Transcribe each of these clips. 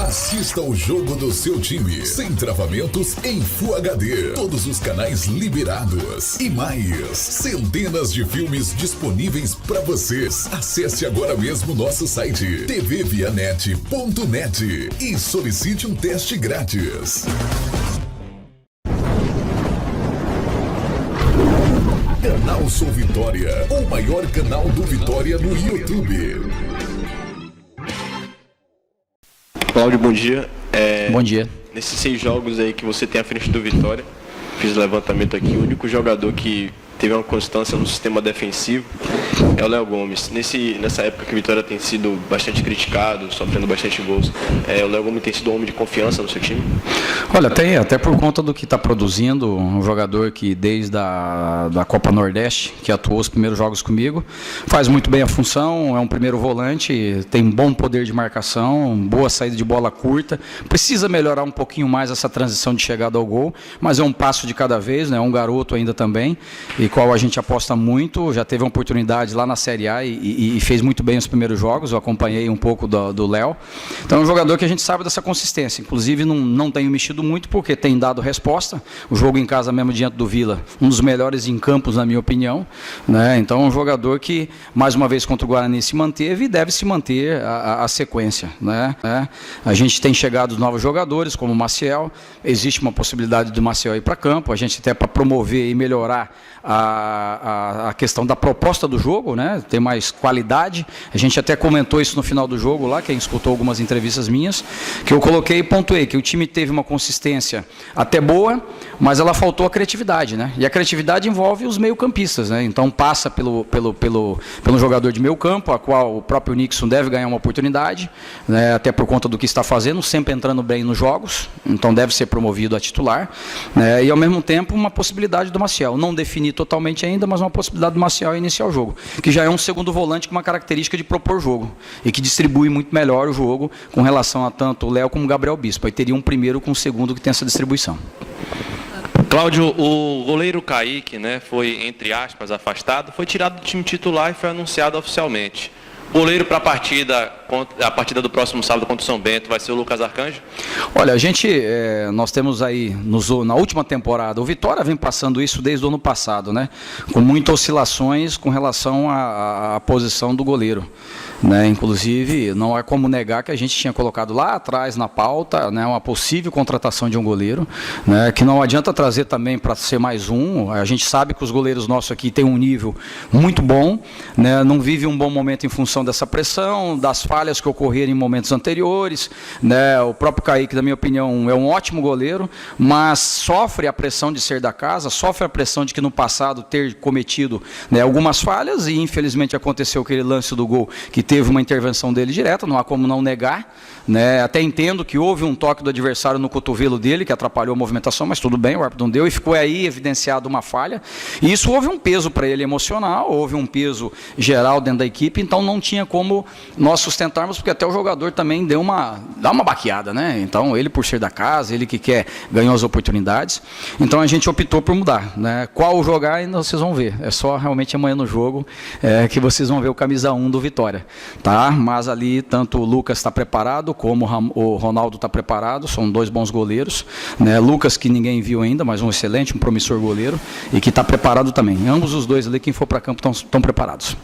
Assista o jogo do seu time, sem travamentos, em Full HD. Todos os canais liberados. E mais, centenas de filmes disponíveis para vocês. Acesse agora mesmo nosso site tvvianet.net e solicite um teste grátis. Canal Sou Vitória, o maior canal do Vitória no YouTube. Cláudio, bom dia. Bom dia. Nesses 6 jogos aí que você tem à frente do Vitória, fiz o levantamento aqui, o único jogador que teve uma constância no sistema defensivo é o Léo Gomes. Nessa época que o Vitória tem sido bastante criticado, sofrendo bastante gols, o Léo Gomes tem sido um homem de confiança no seu time? Olha, tem, até por conta do que está produzindo, um jogador que desde da Copa Nordeste, que atuou os primeiros jogos comigo, faz muito bem a função, é um primeiro volante, tem bom poder de marcação, boa saída de bola curta, precisa melhorar um pouquinho mais essa transição de chegada ao gol, mas é um passo de cada vez, né? É um garoto ainda também, e qual a gente aposta muito, já teve uma oportunidade lá na Série A e fez muito bem os primeiros jogos, eu acompanhei um pouco do Léo. Então é um jogador que a gente sabe dessa consistência, inclusive não tenho mexido muito porque tem dado resposta, o jogo em casa mesmo diante do Vila, um dos melhores em campos na minha opinião, né? Então é um jogador que mais uma vez contra o Guarani se manteve e deve se manter a sequência, né? A gente tem chegado novos jogadores como o Maciel, existe uma possibilidade do Maciel ir para campo, a gente até para promover e melhorar a questão da proposta do jogo, né? Ter mais qualidade. A gente até comentou isso no final do jogo lá, quem escutou algumas entrevistas minhas, que eu coloquei e pontuei que o time teve uma consistência até boa, mas ela faltou a criatividade, né? E a criatividade envolve os meio-campistas, né? Então passa pelo jogador de meio campo, a qual o próprio Nixon deve ganhar uma oportunidade, né? Até por conta do que está fazendo, sempre entrando bem nos jogos, então deve ser promovido a titular, né? E ao mesmo tempo uma possibilidade do Maciel, não definir totalmente ainda, mas uma possibilidade do Maciel iniciar o jogo, que já é um segundo volante com uma característica de propor jogo e que distribui muito melhor o jogo com relação a tanto o Léo como o Gabriel Bispo. Aí teria um primeiro com um segundo que tem essa distribuição. Cláudio, o goleiro Kaique, né, foi, entre aspas, afastado, foi tirado do time titular e foi anunciado oficialmente. Goleiro para a partida do próximo sábado contra o São Bento vai ser o Lucas Arcanjo? Olha, nós temos aí, na última temporada, o Vitória vem passando isso desde o ano passado, né? Com muitas oscilações com relação à posição do goleiro, né? Inclusive, não há como negar que a gente tinha colocado lá atrás na pauta, né, uma possível contratação de um goleiro, né, que não adianta trazer também para ser mais um. A gente sabe que os goleiros nossos aqui têm um nível muito bom, né, não vive um bom momento em função dessa pressão, das falhas que ocorreram em momentos anteriores, né? O próprio Kaique, na minha opinião, é um ótimo goleiro, mas sofre a pressão de ser da casa, sofre a pressão de que no passado ter cometido, né, algumas falhas, e infelizmente aconteceu aquele lance do gol que teve uma intervenção dele direta, não há como não negar, né? Até entendo que houve um toque do adversário no cotovelo dele que atrapalhou a movimentação, mas tudo bem, o árbitro não deu e ficou aí evidenciado uma falha, e isso houve um peso para ele emocional, houve um peso geral dentro da equipe, então não tinha como nós sustentarmos, porque até o jogador também dá uma baqueada, né? Então ele, por ser da casa, ele que quer ganhar as oportunidades, então a gente optou por mudar, né? Qual jogar ainda vocês vão ver, é só realmente amanhã no jogo que vocês vão ver o camisa 1 do Vitória, tá? Mas ali tanto o Lucas está preparado como o Ronaldo está preparado, são 2 bons goleiros, né? Lucas, que ninguém viu ainda, mas um excelente, um promissor goleiro, e que está preparado também. Ambos os dois ali, quem for para campo, estão preparados.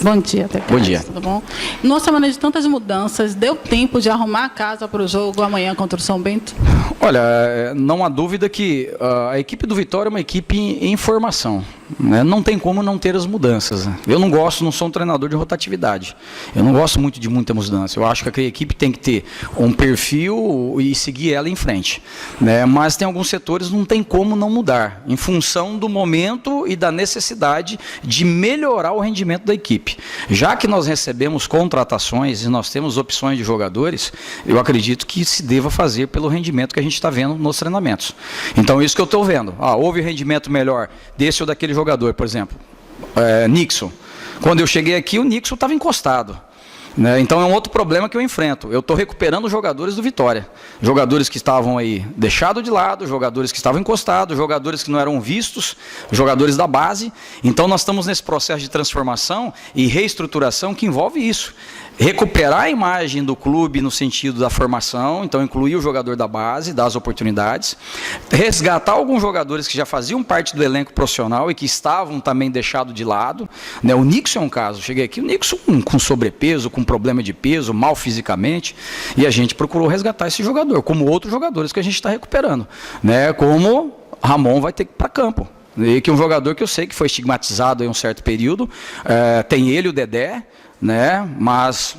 Bom dia, até. Bom dia. Tudo bom? Numa semana de tantas mudanças, deu tempo de arrumar a casa para o jogo amanhã contra o São Bento? Olha, não há dúvida que a equipe do Vitória é uma equipe em formação, né? Não tem como não ter as mudanças, né? Eu não sou um treinador de rotatividade. Eu não gosto muito de muita mudança. Eu acho que a equipe tem que ter um perfil e seguir ela em frente, né? Mas tem alguns setores que não tem como não mudar, em função do momento e da necessidade de melhorar o rendimento da equipe. Já que nós recebemos contratações e nós temos opções de jogadores, eu acredito que se deva fazer pelo rendimento que a gente está vendo nos treinamentos. Então, isso que eu estou vendo. Houve rendimento melhor desse ou daquele jogador, por exemplo, Nixon. Quando eu cheguei aqui, o Nixon estava encostado, né? Então é um outro problema que eu enfrento. Eu estou recuperando os jogadores do Vitória. Jogadores que estavam aí deixados de lado, jogadores que estavam encostados, jogadores que não eram vistos, jogadores da base. Então nós estamos nesse processo de transformação e reestruturação que envolve isso. recuperar a imagem do clube no sentido da formação, então incluir o jogador da base, dar as oportunidades, resgatar alguns jogadores que já faziam parte do elenco profissional e que estavam também deixados de lado, né? O Nixon é um caso, cheguei aqui, o Nixon com sobrepeso, com problema de peso, mal fisicamente, e a gente procurou resgatar esse jogador, como outros jogadores que a gente está recuperando, né? Como Ramon vai ter que ir para campo. E que é um jogador que eu sei que foi estigmatizado em um certo período, tem ele, o Dedé, né? Mas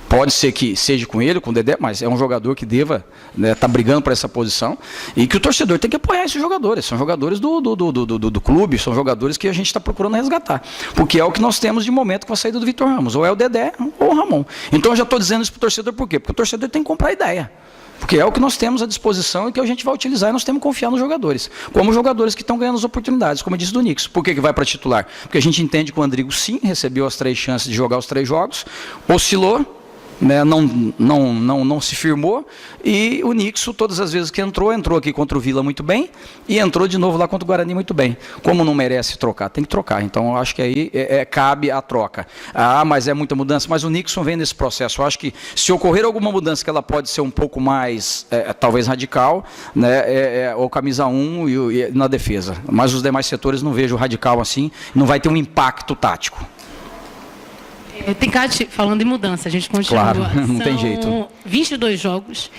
pode ser que seja com ele, com o Dedé, mas é um jogador que deva estar brigando por essa posição e que o torcedor tem que apoiar esses jogadores. São jogadores do clube, são jogadores que a gente está procurando resgatar, porque é o que nós temos de momento com a saída do Vitor Ramos, ou é o Dedé ou o Ramon. Então eu já estou dizendo isso para o torcedor, por quê? Porque o torcedor tem que comprar ideia. Porque é o que nós temos à disposição e que a gente vai utilizar e nós temos que confiar nos jogadores. Como jogadores que estão ganhando as oportunidades, como eu disse do Nixon. Por que vai para titular? Porque a gente entende que o Andrigo, sim, recebeu as 3 chances de jogar os 3 jogos, oscilou, né, não se firmou, e o Nixon, todas as vezes que entrou aqui contra o Vila muito bem, e entrou de novo lá contra o Guarani muito bem. Como não merece trocar? Tem que trocar. Então, eu acho que aí cabe a troca. Ah, mas é muita mudança. Mas o Nixon vem nesse processo. Eu acho que se ocorrer alguma mudança que ela pode ser um pouco mais, talvez radical, né, ou camisa 1 e na defesa. Mas os demais setores não vejo radical assim, não vai ter um impacto tático. Tencati, falando em mudança, a gente continua. Claro, não tem jeito. 22 jogos,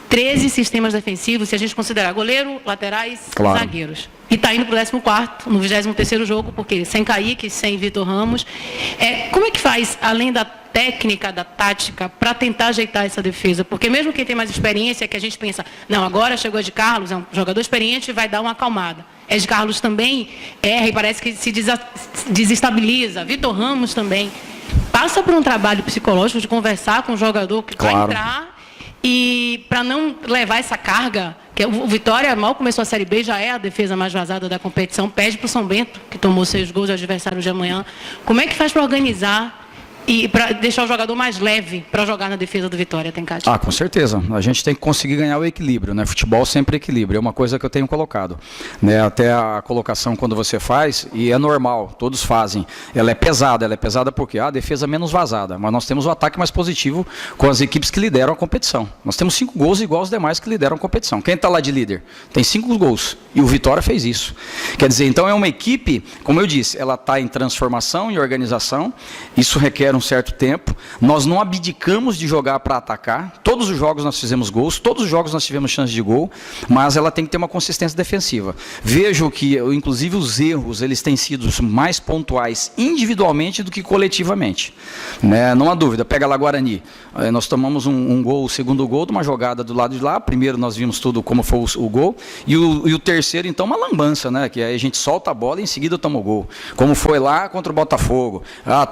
13 sistemas defensivos, se a gente considerar goleiro, laterais, claro, zagueiros. E está indo para o 14º, no 23º jogo, porque sem Kaique, sem Vitor Ramos. Como é que faz, além da técnica, da tática, para tentar ajeitar essa defesa? Porque mesmo quem tem mais experiência, que a gente pensa, não, agora chegou Ed Carlos, é um jogador experiente, vai dar uma acalmada. Ed Carlos também erra e parece que se desestabiliza. Vitor Ramos também. Passa por um trabalho psicológico de conversar com o jogador que vai entrar e para não levar essa carga, que o Vitória mal começou a Série B, já é a defesa mais vazada da competição, pede para o São Bento, que tomou 6 gols de adversário de amanhã. Como é que faz para organizar e para deixar o jogador mais leve para jogar na defesa do Vitória, Tencati? Com certeza. A gente tem que conseguir ganhar o equilíbrio, né? Futebol sempre equilíbrio, é uma coisa que eu tenho colocado, né? Até a colocação quando você faz, e é normal, todos fazem. Ela é pesada porque a defesa menos vazada, mas nós temos o ataque mais positivo com as equipes que lideram a competição. Nós temos 5 gols igual aos demais que lideram a competição. Quem está lá de líder? Tem 5 gols, e o Vitória fez isso. Quer dizer, então é uma equipe, como eu disse, ela está em transformação e organização, isso requer um certo tempo, nós não abdicamos de jogar para atacar, todos os jogos nós fizemos gols, todos os jogos nós tivemos chance de gol, mas ela tem que ter uma consistência defensiva. Vejo que, inclusive, os erros, eles têm sido mais pontuais individualmente do que coletivamente, né? Não há dúvida, pega lá Guarani, nós tomamos um gol, o segundo gol de uma jogada do lado de lá, primeiro nós vimos tudo como foi o gol, e o terceiro, então, uma lambança, né? Que aí a gente solta a bola e em seguida toma o gol, como foi lá contra o Botafogo,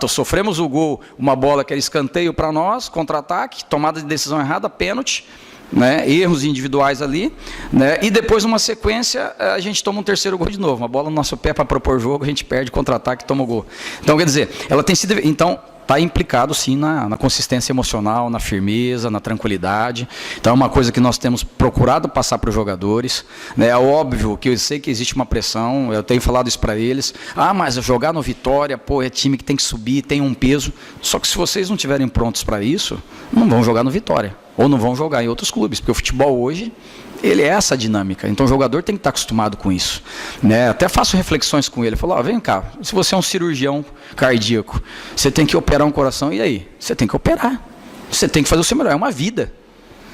sofremos o gol, uma bola que era escanteio para nós, contra-ataque, tomada de decisão errada, pênalti, né, erros individuais ali, né, e depois numa sequência a gente toma um terceiro gol de novo, uma bola no nosso pé para propor jogo, a gente perde, contra-ataque, toma o gol. Então, quer dizer, ela tem sido... Então, está implicado sim na consistência emocional, na firmeza, na tranquilidade. Então é uma coisa que nós temos procurado passar para os jogadores, né? É óbvio que eu sei que existe uma pressão, eu tenho falado isso para eles, mas jogar no Vitória, é time que tem que subir, tem um peso, só que se vocês não estiverem prontos para isso, não vão jogar no Vitória, ou não vão jogar em outros clubes, porque o futebol hoje, ele é essa dinâmica, então o jogador tem que estar acostumado com isso, né? Até faço reflexões com ele, falo, vem cá, se você é um cirurgião cardíaco, você tem que operar um coração, e aí? Você tem que operar, você tem que fazer o seu melhor, é uma vida.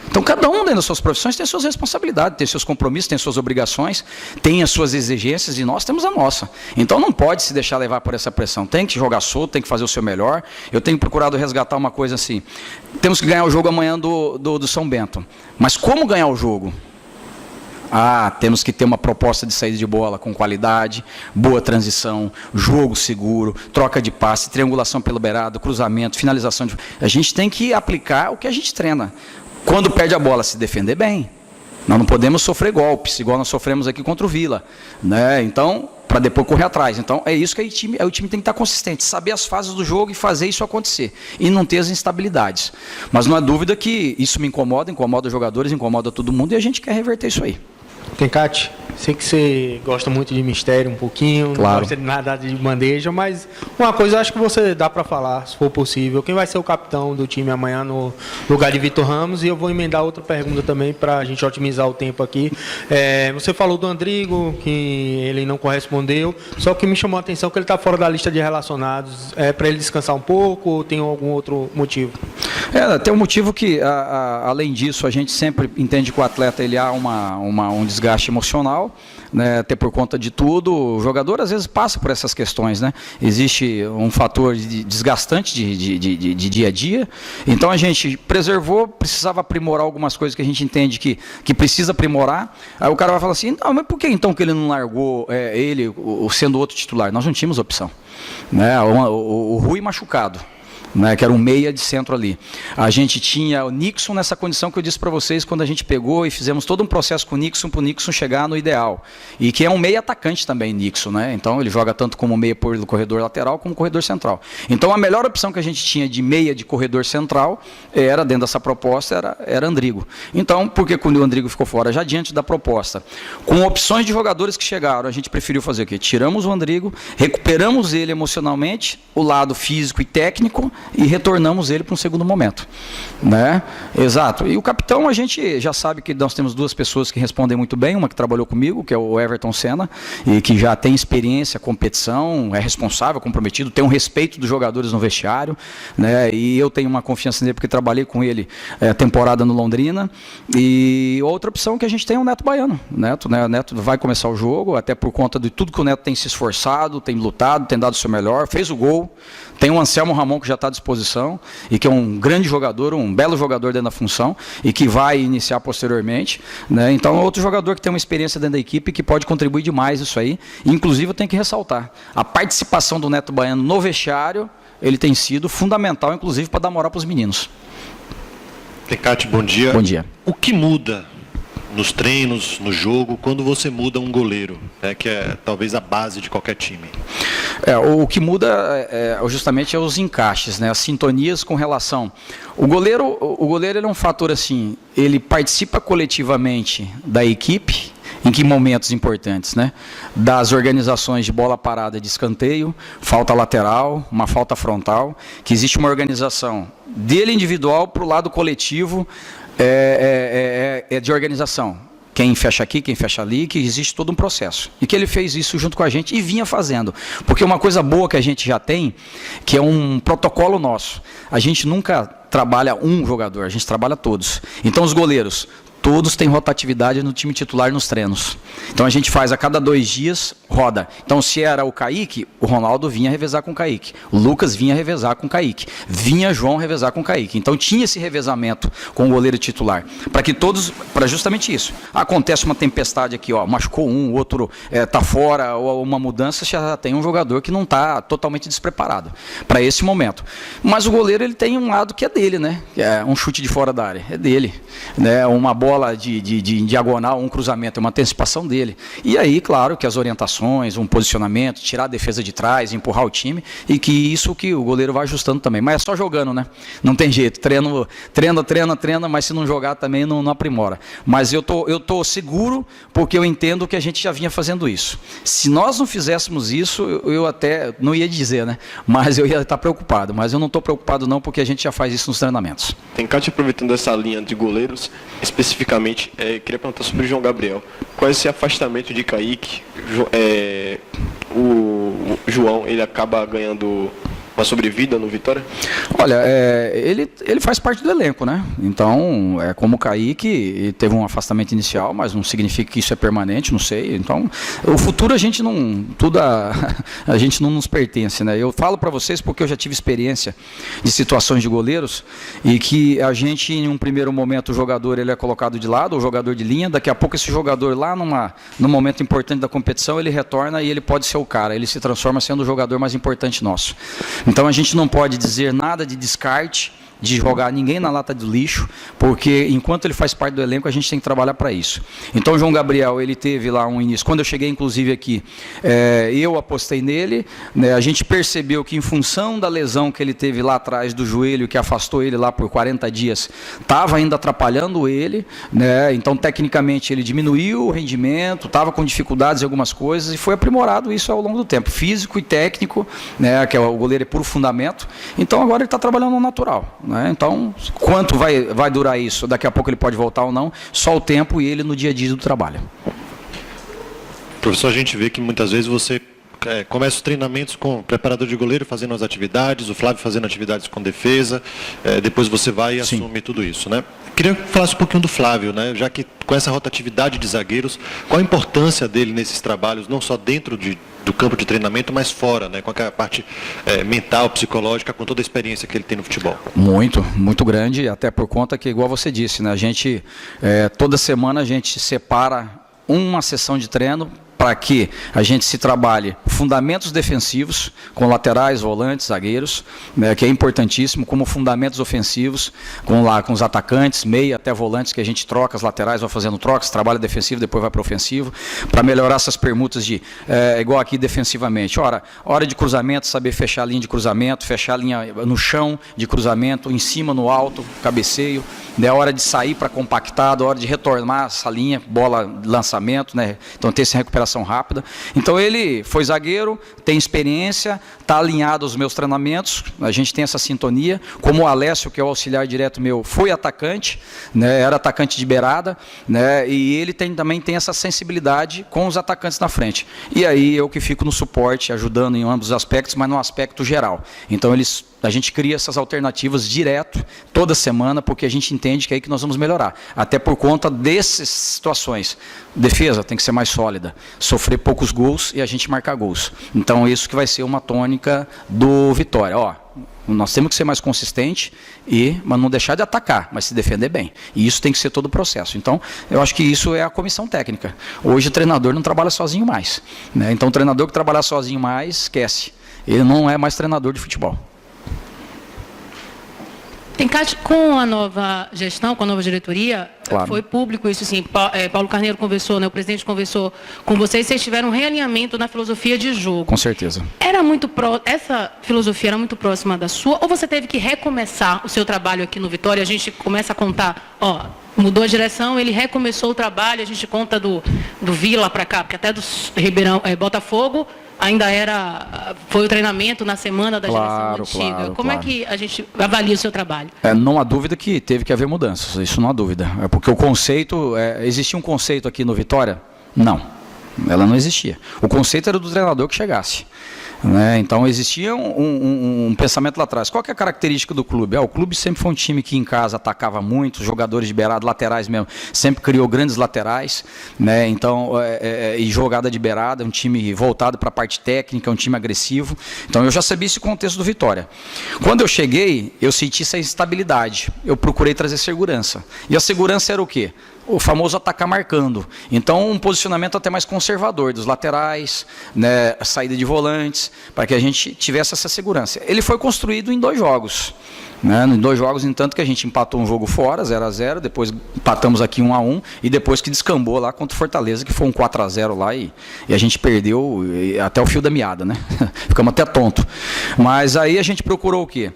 Então cada um dentro das suas profissões tem suas responsabilidades, tem seus compromissos, tem suas obrigações, tem as suas exigências, e nós temos a nossa. Então não pode se deixar levar por essa pressão, tem que jogar solto, tem que fazer o seu melhor. Eu tenho procurado resgatar uma coisa assim, temos que ganhar o jogo amanhã do São Bento, mas como ganhar o jogo? Temos que ter uma proposta de saída de bola com qualidade, boa transição, jogo seguro, troca de passe, triangulação pelo beirado, cruzamento, finalização. A gente tem que aplicar o que a gente treina. Quando perde a bola, se defender bem. Nós não podemos sofrer golpes, igual nós sofremos aqui contra o Vila, né? Então, para depois correr atrás. Então, é isso que o time tem que estar consistente, saber as fases do jogo e fazer isso acontecer, e não ter as instabilidades. Mas não há dúvida que isso me incomoda os jogadores, incomoda todo mundo, e a gente quer reverter isso aí. Tencati, sei que você gosta muito de mistério um pouquinho, Claro. não gosta de nada de bandeja, mas uma coisa acho que você dá para falar, se for possível. Quem vai ser o capitão do time amanhã no lugar de Vitor Ramos? E eu vou emendar outra pergunta também para a gente otimizar o tempo aqui. Você falou do Andrigo, que ele não correspondeu, só que me chamou a atenção que ele está fora da lista de relacionados. É para ele descansar um pouco ou tem algum outro motivo? Tem um motivo que, além disso, a gente sempre entende que o atleta ele há um desgaste emocional, né, até por conta de tudo. O jogador às vezes passa por essas questões, né? Existe um fator desgastante de dia a dia, então a gente preservou, precisava aprimorar algumas coisas que a gente entende que precisa aprimorar. Aí o cara vai falar assim, não, mas por que então que ele não largou ele sendo outro titular? Nós não tínhamos opção, né? O Rui machucado, né, que era um meia de centro ali. A gente tinha o Nixon nessa condição que eu disse para vocês quando a gente pegou e fizemos todo um processo com o Nixon para o Nixon chegar no ideal. E que é um meia atacante também, Nixon, né? Então ele joga tanto como meia pelo corredor lateral como corredor central. Então a melhor opção que a gente tinha de meia de corredor central era, dentro dessa proposta, era Andrigo. Então, por que quando o Andrigo ficou fora? Já diante da proposta. Com opções de jogadores que chegaram, a gente preferiu fazer o quê? Tiramos o Andrigo, recuperamos ele emocionalmente, o lado físico e técnico, e retornamos ele para um segundo momento, né? Exato. E o capitão, a gente já sabe que nós temos duas pessoas que respondem muito bem, uma que trabalhou comigo, que é o Everton Senna, e que já tem experiência, competição, é responsável, comprometido, tem um respeito dos jogadores no vestiário, né? E eu tenho uma confiança nele porque trabalhei com ele a temporada no Londrina. E outra opção que a gente tem é o Neto Baiano. O Neto vai começar o jogo, até por conta de tudo que o Neto tem se esforçado, tem lutado, tem dado o seu melhor, fez o gol. Tem o Anselmo Ramon que já está à disposição e que é um grande jogador, um belo jogador dentro da função e que vai iniciar posteriormente, né? Então é outro jogador que tem uma experiência dentro da equipe que pode contribuir demais isso aí. E, inclusive eu tenho que ressaltar, a participação do Neto Baiano no vestiário, ele tem sido fundamental, inclusive para dar moral para os meninos. Tecate, bom dia. Bom dia. O que muda nos treinos, no jogo, quando você muda um goleiro, né, que é talvez a base de qualquer time? O que muda justamente é os encaixes, né, as sintonias com relação. O goleiro ele é um fator assim, ele participa coletivamente da equipe. Em que momentos importantes, né? Das organizações de bola parada de escanteio, falta lateral, uma falta frontal, que existe uma organização dele individual para o lado coletivo de organização. Quem fecha aqui, quem fecha ali, que existe todo um processo. E que ele fez isso junto com a gente e vinha fazendo. Porque uma coisa boa que a gente já tem, que é um protocolo nosso, a gente nunca trabalha um jogador, a gente trabalha todos. Então os goleiros, todos têm rotatividade no time titular nos treinos. Então a gente faz a cada 2 dias, roda. Então se era o Kaique, o Ronaldo vinha revezar com o Kaique. O Lucas vinha revezar com o Kaique. Vinha João revezar com o Kaique. Então tinha esse revezamento com o goleiro titular. Para que todos, para justamente isso. Acontece uma tempestade aqui, ó, machucou um, o outro está fora, ou uma mudança, já tem um jogador que não está totalmente despreparado para esse momento. Mas o goleiro ele tem um lado que é dele, né? Que é um chute de fora da área, é dele, né? Uma bola de diagonal, um cruzamento, é uma antecipação dele. E aí, claro, que as orientações, um posicionamento, tirar a defesa de trás, empurrar o time, e que isso que o goleiro vai ajustando também. Mas é só jogando, né? Não tem jeito. Treina, mas se não jogar também não aprimora. Mas eu tô seguro porque eu entendo que a gente já vinha fazendo isso. Se nós não fizéssemos isso, eu até não ia dizer, né? Mas eu ia estar preocupado. Mas eu não estou preocupado não, porque a gente já faz isso nos treinamentos. Tem Cátia, aproveitando essa linha de goleiros, especificamente, queria perguntar sobre o João Gabriel. Qual é esse afastamento de Kaique? O João, ele acaba ganhando uma sobrevida no Vitória? Olha, ele faz parte do elenco, né? Então, como o Kaique, teve um afastamento inicial, mas não significa que isso é permanente, não sei. Então, o futuro a gente não nos pertence, né? Eu falo para vocês porque eu já tive experiência de situações de goleiros e que a gente, em um primeiro momento, o jogador ele é colocado de lado, o jogador de linha, daqui a pouco esse jogador lá num momento importante da competição, ele retorna e ele pode ser o cara, ele se transforma sendo o jogador mais importante nosso. Então a gente não pode dizer nada de descarte de jogar ninguém na lata do lixo, porque enquanto ele faz parte do elenco, a gente tem que trabalhar para isso. Então, o João Gabriel, ele teve lá um início. Quando eu cheguei, inclusive, aqui, eu apostei nele, né, a gente percebeu que, em função da lesão que ele teve lá atrás do joelho, que afastou ele lá por 40 dias, estava ainda atrapalhando ele, né, então, tecnicamente, ele diminuiu o rendimento, estava com dificuldades em algumas coisas, e foi aprimorado isso ao longo do tempo, físico e técnico, né, que o goleiro é puro fundamento, então agora ele está trabalhando no natural, né, então quanto vai durar isso, daqui a pouco ele pode voltar ou não, só o tempo e ele no dia a dia do trabalho. Professor, a gente vê que muitas vezes você começa os treinamentos com o preparador de goleiro fazendo as atividades, o Flávio fazendo atividades com defesa, depois você vai e assume tudo isso, né? Queria que falasse um pouquinho do Flávio, né? Já que com essa rotatividade de zagueiros, qual a importância dele nesses trabalhos, não só dentro do campo de treinamento, mas fora, né? Com a parte mental, psicológica, com toda a experiência que ele tem no futebol? Muito grande, até por conta que, igual você disse, né? A gente, toda semana a gente separa uma sessão de treino para que a gente se trabalhe fundamentos defensivos, com laterais, volantes, zagueiros, né, que é importantíssimo, como fundamentos ofensivos, com os atacantes, meia até volantes, que a gente troca, as laterais vai fazendo trocas, trabalha defensivo, depois vai para ofensivo, para melhorar essas permutas igual aqui defensivamente. Hora de cruzamento, saber fechar a linha de cruzamento, fechar a linha no chão de cruzamento, em cima, no alto, cabeceio, né, hora de sair para compactado, hora de retornar essa linha, bola, lançamento, né, então ter essa recuperação rápida. Então ele foi zagueiro, tem experiência, está alinhado aos meus treinamentos, a gente tem essa sintonia, como o Alessio, que é o auxiliar direto meu, foi atacante, né, era atacante de beirada, né, e ele também tem essa sensibilidade com os atacantes na frente. E aí eu que fico no suporte, ajudando em ambos os aspectos, mas no aspecto geral. Então a gente cria essas alternativas direto, toda semana, porque a gente entende que é aí que nós vamos melhorar. Até por conta dessas situações. Defesa tem que ser mais sólida, sofrer poucos gols e a gente marcar gols. Então isso que vai ser uma tônica do Vitória. Nós temos que ser mais consistente, mas não deixar de atacar, mas se defender bem. E isso tem que ser todo o processo. Então, eu acho que isso é a comissão técnica. Hoje o treinador não trabalha sozinho mais, né? Então o treinador que trabalhar sozinho mais, esquece. Ele não é mais treinador de futebol. Com a nova gestão, com a nova diretoria, claro, foi público isso, sim. Paulo Carneiro conversou, né, o presidente conversou com vocês tiveram um realinhamento na filosofia de jogo. Com certeza. Essa filosofia era muito próxima da sua, ou você teve que recomeçar o seu trabalho aqui no Vitória? A gente começa a contar, mudou a direção, ele recomeçou o trabalho, a gente conta do Vila para cá, porque até do Ribeirão, Botafogo, ainda foi o treinamento na semana da geração antiga. Claro, Como é que a gente avalia o seu trabalho? Não há dúvida que teve que haver mudanças, isso não há dúvida. Porque o conceito, existia um conceito aqui no Vitória? Não, ela não existia. O conceito era do treinador que chegasse. Né? Então existia um pensamento lá atrás. Qual que é a característica do clube? O clube sempre foi um time que em casa atacava muito, jogadores de beirada, laterais mesmo, sempre criou grandes laterais, né? Então, e jogada de beirada, um time voltado para a parte técnica, um time agressivo. Então eu já sabia esse contexto do Vitória. Quando eu cheguei, eu senti essa instabilidade, eu procurei trazer segurança. E a segurança era o quê? O famoso atacar marcando. Então, um posicionamento até mais conservador dos laterais, né, a saída de volantes, para que a gente tivesse essa segurança. Ele foi construído em 2 jogos. Né, em 2 jogos, em tanto que a gente empatou um jogo fora, 0-0, depois empatamos aqui 1-1, e depois que descambou lá contra o Fortaleza, que foi um 4-0 lá, e a gente perdeu até o fio da meada, né? Ficamos até tonto. Mas aí a gente procurou o quê?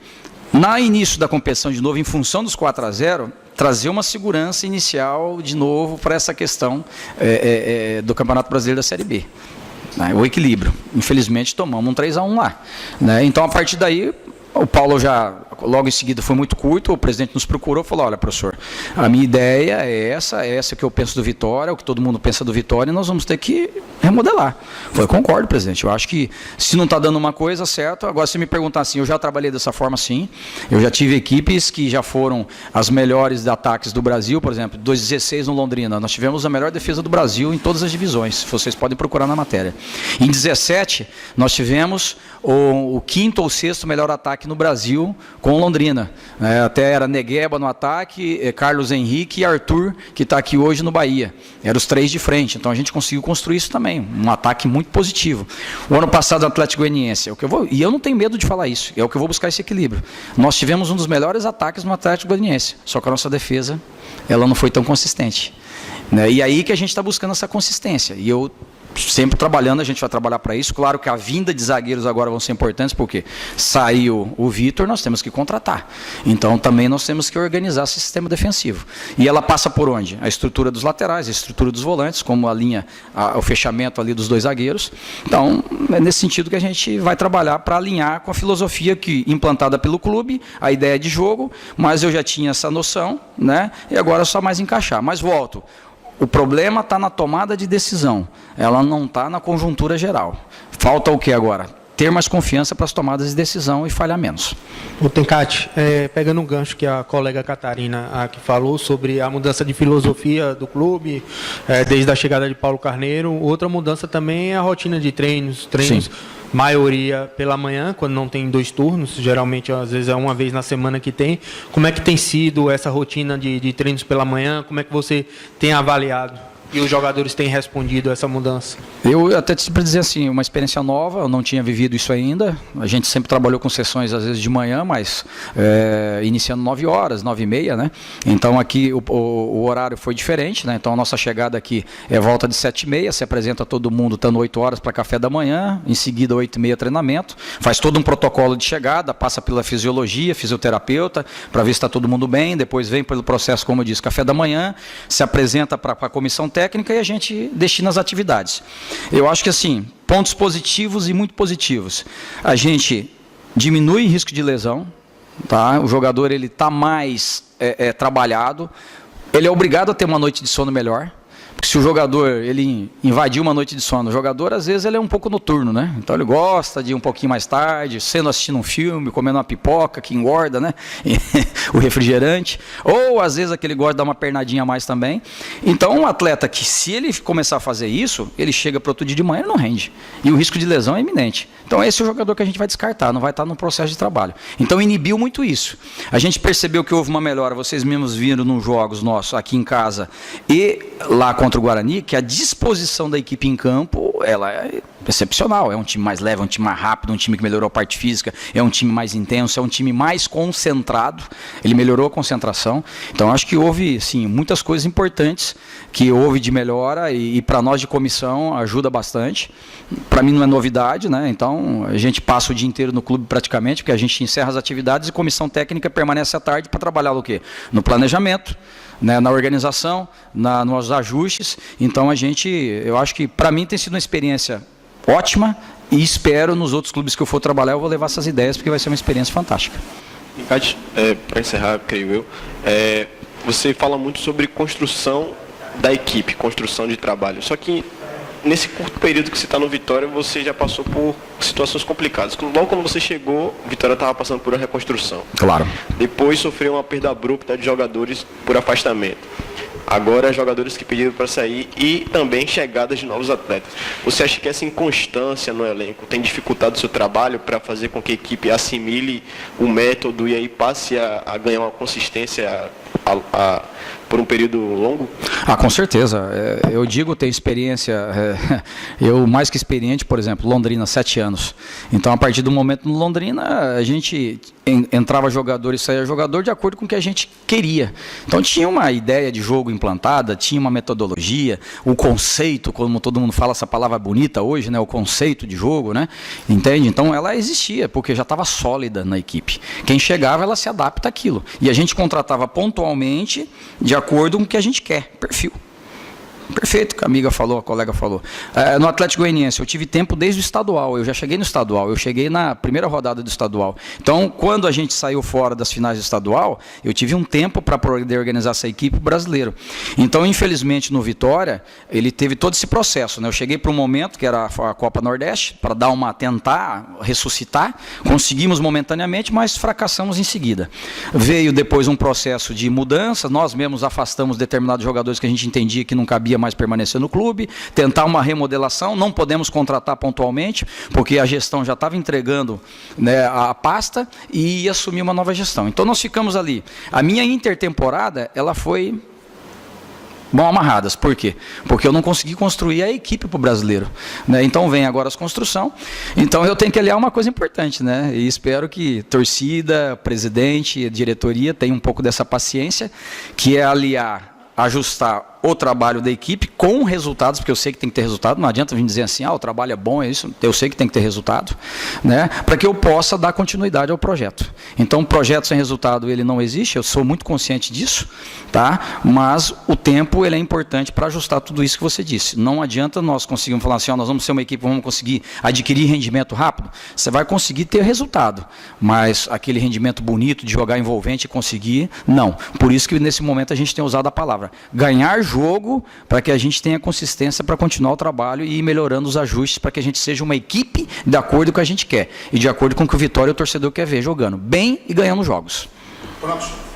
No início da competição, de novo, em função dos 4-0, trazer uma segurança inicial de novo para essa questão do Campeonato Brasileiro da Série B. Né, o equilíbrio. Infelizmente, tomamos um 3-1 lá. Né, então, a partir daí, o Paulo já, logo em seguida, foi muito curto, o presidente nos procurou e falou, olha, professor, a minha ideia é essa que eu penso do Vitória, o que todo mundo pensa do Vitória, e nós vamos ter que remodelar. Eu concordo, presidente, eu acho que se não está dando uma coisa, certo, agora se me perguntar assim, eu já trabalhei dessa forma, sim, eu já tive equipes que já foram as melhores de ataques do Brasil, por exemplo, 2016 no Londrina, nós tivemos a melhor defesa do Brasil em todas as divisões, vocês podem procurar na matéria. Em 2017, nós tivemos o 5º ou 6º melhor ataque ataque no Brasil com Londrina. Até era Negueba no ataque, Carlos Henrique e Arthur, que está aqui hoje no Bahia. Eram os 3 de frente. Então a gente conseguiu construir isso também, um ataque muito positivo. O ano passado, o Atlético Goianiense, e eu não tenho medo de falar isso, é o que eu vou buscar esse equilíbrio. Nós tivemos um dos melhores ataques no Atlético Goianiense, só que a nossa defesa ela não foi tão consistente. E aí que a gente está buscando essa consistência. E eu sempre trabalhando, a gente vai trabalhar para isso. Claro que a vinda de zagueiros agora vão ser importantes, porque saiu o Vitor, nós temos que contratar. Então também nós temos que organizar esse sistema defensivo. E ela passa por onde? A estrutura dos laterais, a estrutura dos volantes, como a linha, o fechamento ali dos 2 zagueiros. Então é nesse sentido que a gente vai trabalhar para alinhar com a filosofia implantada pelo clube, a ideia de jogo, mas eu já tinha essa noção, né? E agora é só mais encaixar. Mas volto. O problema está na tomada de decisão, ela não está na conjuntura geral. Falta o que agora? Ter mais confiança para as tomadas de decisão e falhar menos. O Tencati, pegando um gancho que a colega Catarina aqui falou sobre a mudança de filosofia do clube, desde a chegada de Paulo Carneiro, outra mudança também é a rotina de treinos. Sim. Maioria pela manhã, quando não tem 2 turnos, geralmente às vezes é uma vez na semana que tem. Como é que tem sido essa rotina de treinos pela manhã? Como é que você tem avaliado? E os jogadores têm respondido a essa mudança? Eu até para dizer assim, uma experiência nova, eu não tinha vivido isso ainda. A gente sempre trabalhou com sessões às vezes de manhã, mas iniciando 9 horas, 9h30, né? Então aqui o horário foi diferente, né? Então a nossa chegada aqui é volta de 7h30, se apresenta todo mundo estando 8 horas para café da manhã, em seguida 8h30 treinamento, faz todo um protocolo de chegada, passa pela fisiologia, fisioterapeuta, para ver se está todo mundo bem, depois vem pelo processo, como eu disse, café da manhã, se apresenta para a comissão técnica e a gente destina as atividades. Eu acho que assim, pontos positivos e muito positivos. A gente diminui risco de lesão, tá? O jogador ele está mais trabalhado, ele é obrigado a ter uma noite de sono melhor. Porque se o jogador ele invadiu uma noite de sono, o jogador às vezes ele é um pouco noturno, né? Então ele gosta de ir um pouquinho mais tarde, sendo assistindo um filme, comendo uma pipoca que engorda, né? O refrigerante, ou às vezes aquele gosta de dar uma pernadinha a mais também. Então um atleta que se ele começar a fazer isso, ele chega para outro dia de manhã e não rende. E o risco de lesão é iminente. Então esse é o jogador que a gente vai descartar, não vai estar no processo de trabalho. Então inibiu muito isso. A gente percebeu que houve uma melhora, vocês mesmos viram nos jogos nossos aqui em casa e lá contra o Guarani, que a disposição da equipe em campo, ela é excepcional, é um time mais leve, é um time mais rápido, um time que melhorou a parte física, é um time mais intenso, é um time mais concentrado, ele melhorou a concentração. Então acho que houve sim muitas coisas importantes que houve de melhora e para nós de comissão ajuda bastante. Para mim não é novidade, né? Então a gente passa o dia inteiro no clube praticamente, porque a gente encerra as atividades e a comissão técnica permanece à tarde para trabalhar no quê? No planejamento, né, na organização, nos ajustes. Então eu acho que para mim tem sido uma experiência ótima e espero nos outros clubes que eu for trabalhar eu vou levar essas ideias porque vai ser uma experiência fantástica. Ricardo, para encerrar, creio eu, você fala muito sobre construção da equipe, construção de trabalho, só que nesse curto período que você está no Vitória, você já passou por situações complicadas. Logo quando você chegou, o Vitória estava passando por uma reconstrução. Claro. Depois sofreu uma perda abrupta de jogadores por afastamento. Agora, jogadores que pediram para sair e também chegadas de novos atletas. Você acha que essa inconstância no elenco tem dificultado o seu trabalho para fazer com que a equipe assimile o método e aí passe a ganhar uma consistência por um período longo? Com certeza. Eu digo ter experiência, eu mais que experiente, por exemplo, Londrina, 7 anos. Então, a partir do momento no Londrina, a gente entrava jogador e saía jogador de acordo com o que a gente queria. Então, tinha uma ideia de jogo implantada, tinha uma metodologia, o conceito, como todo mundo fala essa palavra bonita hoje, né? O conceito de jogo, né? Entende? Então, ela existia, porque já estava sólida na equipe. Quem chegava, ela se adapta àquilo. E a gente contratava pontualmente de acordo com o que a gente quer, perfil. Perfeito, que a amiga falou, a colega falou. No Atlético Goianiense, eu tive tempo desde o estadual, eu já cheguei no estadual, eu cheguei na primeira rodada do estadual. Então, quando a gente saiu fora das finais do estadual, eu tive um tempo para poder organizar essa equipe brasileira. Então, infelizmente, no Vitória, ele teve todo esse processo, né? Eu cheguei para um momento, que era a Copa Nordeste, para tentar ressuscitar, conseguimos momentaneamente, mas fracassamos em seguida. Veio depois um processo de mudança, nós mesmos afastamos determinados jogadores que a gente entendia que não cabia mais permanecer no clube, tentar uma remodelação, não podemos contratar pontualmente, porque a gestão já estava entregando, né, a pasta e ia assumir uma nova gestão. Então nós ficamos ali. A minha intertemporada, ela foi bom amarradas. Por quê? Porque eu não consegui construir a equipe para o brasileiro, né? Então vem agora as construção. Então eu tenho que aliar uma coisa importante, né? E espero que torcida, presidente, diretoria tenham um pouco dessa paciência, que é aliar, ajustar o trabalho da equipe com resultados, porque eu sei que tem que ter resultado, não adianta vir dizer assim, o trabalho é bom, é isso, eu sei que tem que ter resultado, né, para que eu possa dar continuidade ao projeto. Então, um projeto sem resultado, ele não existe, eu sou muito consciente disso, tá? Mas o tempo, ele é importante para ajustar tudo isso que você disse. Não adianta nós conseguirmos falar assim, nós vamos ser uma equipe, vamos conseguir adquirir rendimento rápido, você vai conseguir ter resultado, mas aquele rendimento bonito de jogar envolvente e conseguir, não. Por isso que nesse momento a gente tem usado a palavra ganhar jogo, para que a gente tenha consistência para continuar o trabalho e ir melhorando os ajustes para que a gente seja uma equipe de acordo com o que a gente quer e de acordo com o que o Vitória e o torcedor quer ver jogando bem e ganhando jogos. Pronto.